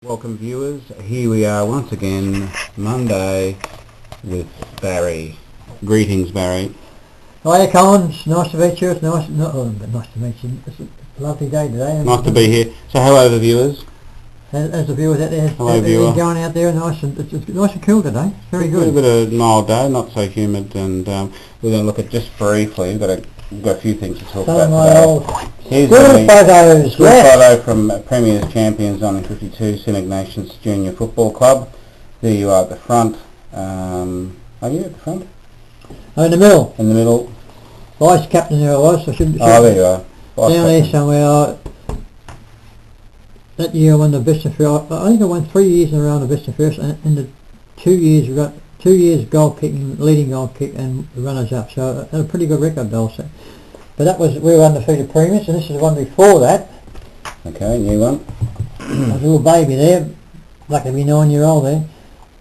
Welcome viewers, here we are once again, Monday with Barry. Greetings Barry. Hiya Collins, nice to meet you. It's nice to meet you. It's a lovely day today. Nice to be here. So hello the viewers. As the viewers out there, hello viewer. Going out there, it's nice and cool today. Very good. A bit of a mild day, not so humid, and we're going to look at just briefly, we've got a few things to talk about today. Here's photos. Good photo from Premier's Champions 1952 St Ignatius Junior Football Club. There you are at the front. Are you at the front? Oh, in the middle. In the middle. Vice captain there I was. So shouldn't there you are. Vice down there somewhere. That year I won the best and fairest. I think I won 3 years in a row the best and fairest, and in the 2 years we got 2 years goal kicking, leading goal kick, and runners up. So I had a pretty good record, I'll say. But that was, we were undefeated premiers, and this is the one before that. Okay, new one. I was a little baby there, lucky to be 9-year-old there.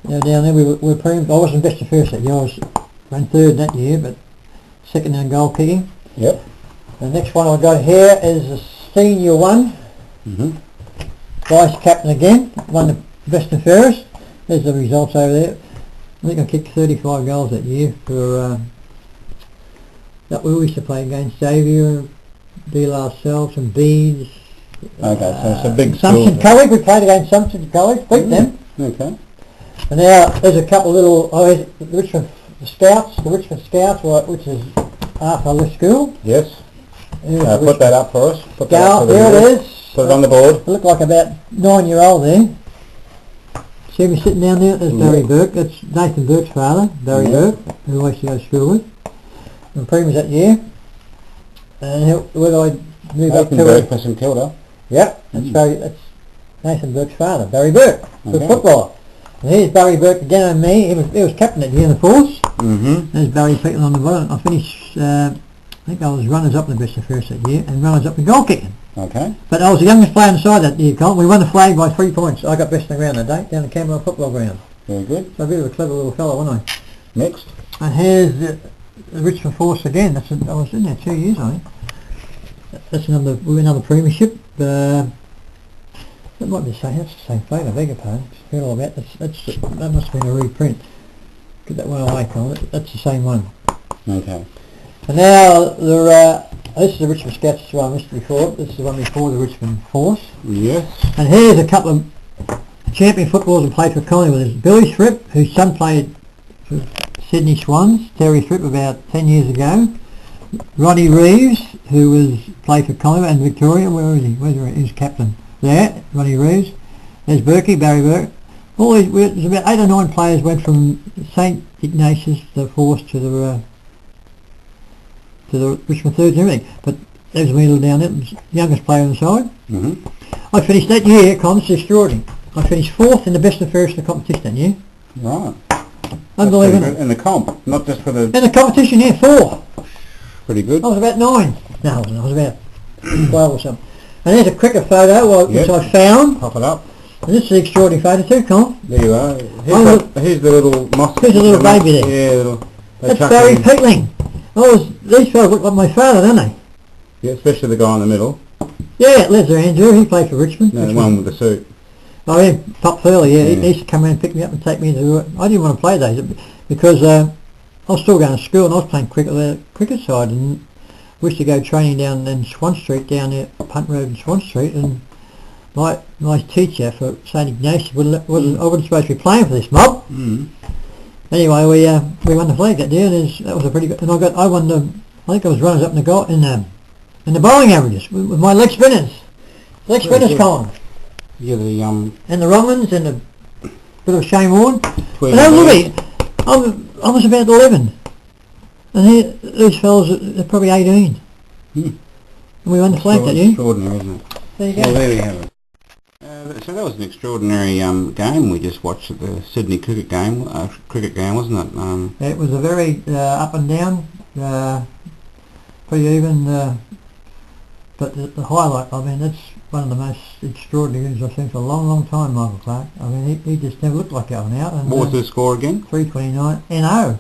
You know, down there we were premiers. I wasn't best and fairest that year. I was ran third that year, but second in goal kicking. Yep. The next one I got here is the senior one. Vice captain again, won the best and fairest. There's the results over there. I think I kicked 35 goals that year for that we used to play against Xavier, De La Selves and Beads. Okay, so it's a big Assumption College, we played against Assumption College, beat them. Okay. And now there's a couple of little, the Richmond Scouts, which is after I left school. Yes. Put that up for us. There it is. Put it on the board. I look like about 9-year-old there. See me sitting down there? There's Barry Burke. That's Nathan Burke's father, Barry Burke, who I used to go to school with. And premiers that year. And where did I move up to? Burke for St Kilda. Yep, that's Nathan Burke's father, Barry Burke, good footballer. And here's Barry Burke again and me. He was captain at the end of the force. There's Barry Peetle on the bottom. I finished, I think I was runners up in the best and fairest that year, and runners up in goal kicking. Okay. But I was the youngest player on the side that year, Colin. We won the flag by 3 points. I got best in the ground that day, down the Canberra football ground. Very good. So a bit of a clever little fellow, wasn't I? Next. And here's the Richmond Force again. I was in there 2 years, I think. That's another premiership. That might be the same. That's the same photo. I beg your pardon. Forget all about that must have been a reprint. Get that one away, Colin. That's the same one. Okay. And now this is the Richmond Scouts, this is one I missed before. This is the one before the Richmond Force. Yes. And here's a couple of champion footballers who played for Collingwood. There's Billy Thripp, whose son played for Sydney Swans, Terry Thripp, about 10 years ago. Ronnie Reeves, who played for Collingwood and Victoria. Where is he? He's captain. There, Ronnie Reeves. There's Berkey, Barry Burke. All these, there's about 8 or 9 players went from St Ignatius, the Force, to the Richmond Thirds and everything. But there's me little down there, the youngest player on the side. I finished that year, Colin, it's extraordinary. I finished 4th in the best and fairest in the competition that year. Right. Unbelievable. In the comp, not just for the... In the competition, yeah, 4. Pretty good. I was about 9. No, I wasn't. I was about 12 or something. And there's a cricket photo which I found. Pop it up. And this is an extraordinary photo too, Colin. There you are. Here's the little moss. Here's a little baby there. Yeah, that's Barry Peetling. These fellas look like my father, don't they? Yeah, especially the guy in the middle. Yeah, Leslie Andrew, he played for Richmond. No, the one with the suit. Oh yeah, Pop Furley, yeah. He used to come around and pick me up and take me to... I didn't want to play those because I was still going to school and I was playing cricket on the cricket side, and we used to go training down in Swan Street, down there, Punt Road and Swan Street, and my teacher for St Ignatius I wasn't supposed to be playing for this mob. Anyway, we won the flag that year, and that was a pretty good... And I won the... I think I was runners up in the bowling averages with my leg spinners. Leg spinners, Colin. Yeah, and the wrong ones, and a bit of Shane Warne. But I was about 11, and these fellas are probably 18. And we won the flag that year. Extraordinary, isn't it? There you go. Well, there we have it. So that was an extraordinary game we just watched at the Sydney cricket game, wasn't it? It was a very up and down, pretty even, but the highlight, I mean, that's one of the most extraordinary things I've seen for a long, long time, Michael Clark. I mean, he just never looked like going out. And, what was the score again? 329, NO,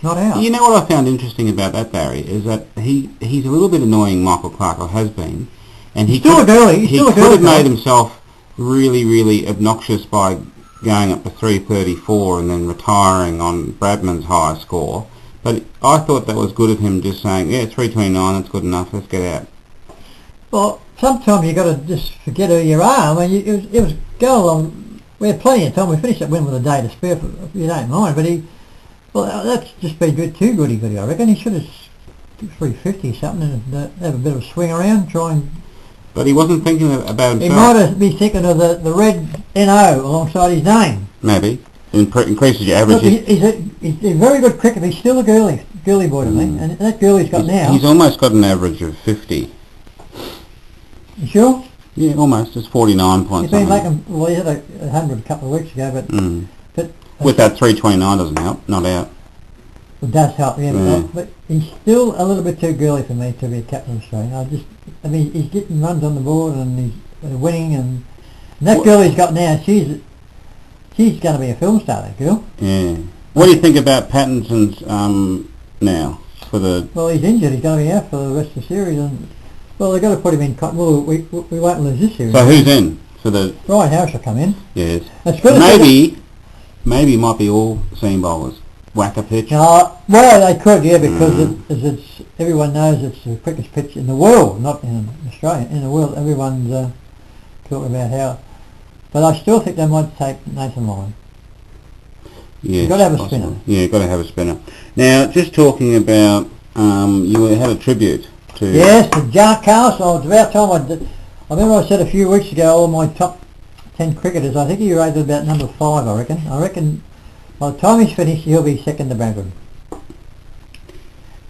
not out. You know what I found interesting about that, Barry, is that he's a little bit annoying, Michael Clark, or has been, and he could have made himself really obnoxious by going up to 334 and then retiring on Bradman's high score. But I thought that was good of him, just saying, yeah, 329, that's good enough, let's get out. Well, sometimes you got to just forget who you are. I mean, it was go along. We had plenty of time. We finished that win with a day to spare, if you don't mind. But that's just been a bit too goody. I reckon he should have 350 something and have a bit of a swing around, try and. But he wasn't thinking about himself. He might have been thinking of the red NO alongside his name. Maybe. Increases your average. Look, he's a very good cricketer. He's still a girly boy to me. And that girl he's got now. He's almost got an average of 50. You sure? Yeah, almost. It's 49 points. He's been making, well, he had 100 a couple of weeks ago, but with that 329 doesn't help, not out. It does help, yeah. But he's still a little bit too girly for me to be a captain of Australia. I mean, he's getting runs on the board and he's winning, and that girl he's got now, she's going to be a film star, that girl. Yeah. What do you think about Pattinson's now for the? Well, he's injured. He's going to be out for the rest of the series, and well, they've got to put him in. Well, we won't lose this series. So who's in for the? Ryan Harris will come in. Yes. Maybe it might be all seam bowlers. Whack a pitch. Well, they could, yeah, because it's everyone knows it's the quickest pitch in the world, not in Australia. In the world, everyone's talking about how. But I still think they might take Nathan Lyon. Yes, you've got to have a spinner. Yeah, you've got to have a spinner. Now, just talking about, you had a tribute to... Yes, to Jacques. Kallis. It's about time I remember I said a few weeks ago all my top 10 cricketers. I think he rated about number 5, I reckon. I reckon by the time he's finished, he'll be second to Bradman.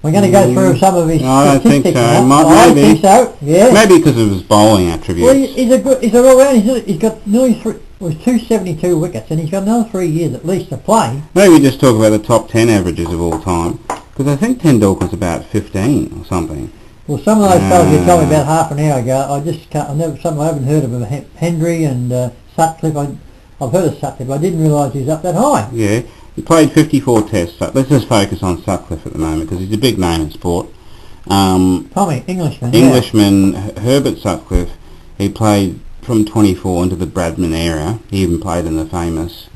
We're going to go through some of his statistics. I don't think so. I think so. Yeah. Maybe because of his bowling attributes. Well, he's a all round. He's got nearly 272 wickets, and he's got another 3 years at least to play. Maybe just talk about the top 10 averages of all time, because I think Tendulkar's about 15 or something. Well, some of those fellas you told me about half an hour ago, I haven't heard of them. Hendry and Sutcliffe. I've heard of Sutcliffe, but I didn't realise he's up that high. Yeah, he played 54 tests. Let's just focus on Sutcliffe at the moment, because he's a big name in sport. Tommy, Englishman. Englishman, yeah. Herbert Sutcliffe. He played from 24 into the Bradman era. He even played in the famous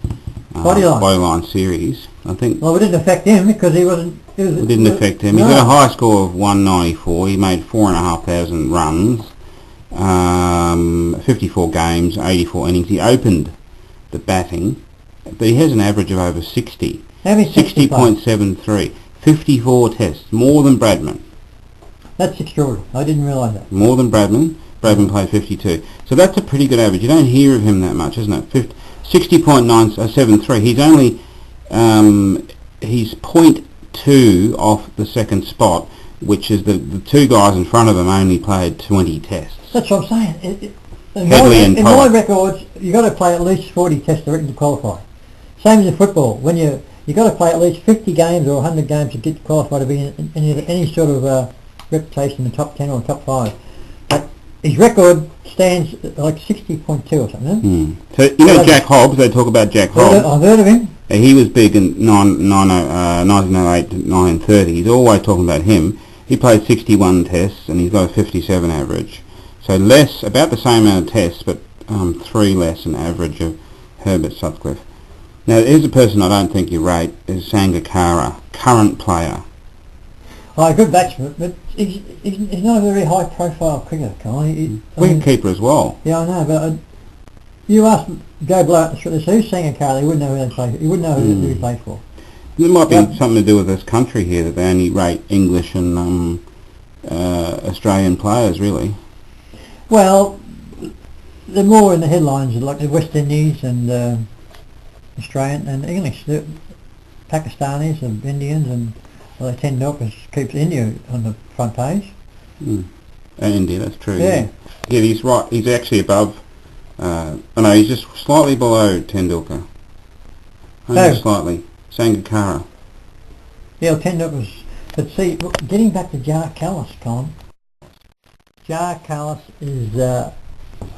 Bodyline series, I think. Well, it didn't affect him because he wasn't... It didn't affect him. No. He got a high score of 194. He made 4,500 runs, 54 games, 84 innings. He opened the batting, but he has an average of over 60. How many 60.73. 54 tests, more than Bradman. That's extraordinary. I didn't realise that. More than Bradman. Bradman played 52. So that's a pretty good average. You don't hear of him that much, isn't it? 60.973. He's only he's 0.2 off the second spot, which is the two guys in front of him only played 20 tests. That's what I'm saying. In my records, you've got to play at least 40 tests to qualify. Same as in football. When you've got to play at least 50 games or 100 games to get qualified to be in any sort of reputation in the top 10 or top 5. But his record stands at like 60.2 or something. So you know Jack Hobbs, they talk about Jack Hobbs. I've heard of him. He was big in 1908 to 1930. He's always talking about him. He played 61 tests and he's got a 57 average. So about the same amount of tests, but 3 less an average of Herbert Sutcliffe. Now here's a person I don't think you rate, is Sangakkara, current player. A good batsman, but he's not a very high profile cricketer, Kallis. Wicketkeeper as well. Yeah, I know, but you ask Joe Blow out the street, who's Sangakkara, he wouldn't know who they play. He wouldn't know who he played for. There might be something to do with this country here, that they only rate English and Australian players, really. Well, they're more in the headlines, like the West Indies and Australian and English. The Pakistanis and Indians and Tendulkar keeps India on the front page. India, that's true. Yeah. Yeah, he's right. He's actually above. No, he's just slightly below Tendulkar. Only slightly. Sangakkara. Yeah, Tendulkar's. But see, getting back to Jacques Kallis, Colin. Jacques Kallis is. I've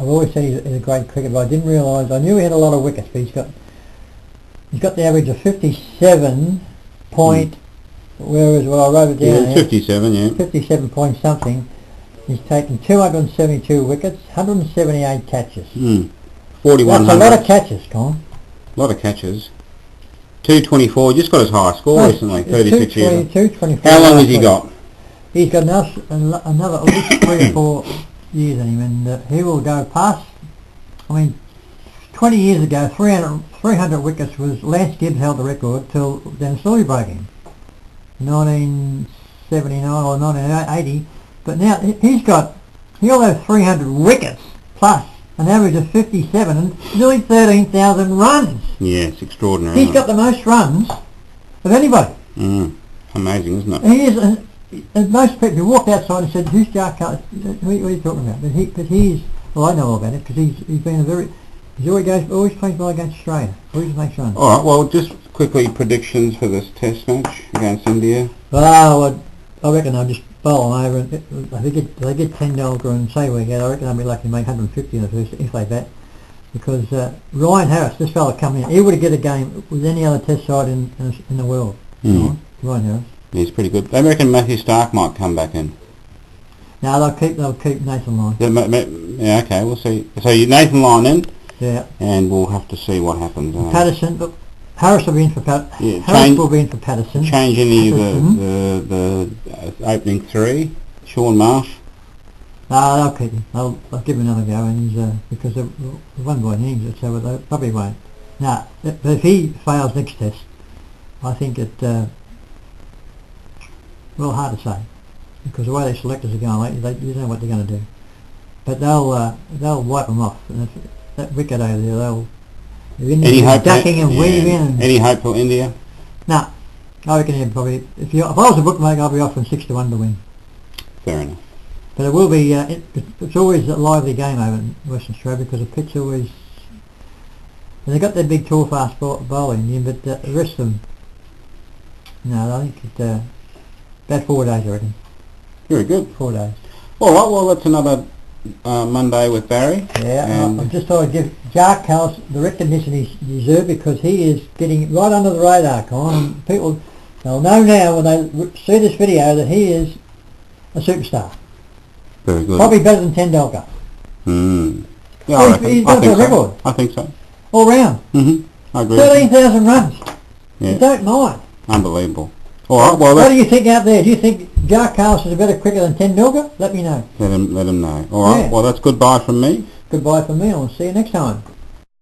always said he's a great cricketer, but I didn't realise. I knew he had a lot of wickets, but he's got the average of 57 point. Whereas I wrote it down. Yeah, 57, yeah. 57 point something. He's taken 272 wickets, 178 catches. 4100. That's a lot of catches, Con. A lot of catches. 224. Just got his highest score recently. 36 years. 224. How long has he got? He's got another at least 3 or 4 years in him, and he will go past. I mean, 20 years ago, 300 wickets was Lance Gibbs held the record till Dan Story broke him, 1979 or 1980. But now he'll have 300 wickets plus an average of 57 and nearly 13,000 runs. Yeah, it's extraordinary. He's got the most runs of anybody. Amazing, isn't it? He is. And most people who walked outside and said, "Who's Jacques Kallis? What are you talking about?" But he's. Well, I know all about it because he's been a very. He always plays well against Australia. Always makes runs. All right. Well, just quickly predictions for this Test match against India. Well, I reckon they'll just bowl them over. And if they get 10 and say we get, I reckon they'll be lucky to make 150 in the first if they bat. Because Ryan Harris, this fella coming in, he would have get a game with any other Test side in the world. Ryan Harris. He's pretty good. They reckon Matthew Stark might come back in. No, they'll keep Nathan Lyon. Yeah, okay, we'll see. So Nathan Lyon in. Yeah. And we'll have to see what happens. Patterson, look, Harris will be in for Patterson. Yeah, Harris will be in for Patterson. Change any of the opening 3. Sean Marsh. No, they'll keep him. They'll give him another go, and he's because they've won by innings, so they probably won't. No, but if he fails next Test, I think it. Well, hard to say, because the way their selectors are going lately, you don't know what they're going to do. But they'll wipe them off. And that wicket over there, they'll ducking and weaving. And any hope for India? No, I reckon he'd probably. If I was a bookmaker, I'd be offering 6-1 to win. Fair enough. But it will be. It's always a lively game over in Western Australia because the pitch always. And they got their big tall fast bowling in, but the rest of them. No, I think it. About 4 days, I reckon. Very good. 4 days. All right, well, that's another Monday with Barry. Yeah, I just thought I'd give Jacques Kallis the recognition he deserved because he is getting right under the radar, Con. And people, they'll know now when they see this video that he is a superstar. Very good. Probably better than Tendulkar. Yeah, he's got a record. I think so. All round. I agree. 13,000 runs. Yeah. You don't mind. Unbelievable. All right, well, what do you think out there? Do you think Jacques Kallis is a better cricketer than Tendulkar? Let me know. Let him know. All right, well, that's goodbye from me. Goodbye from me. I'll see you next time.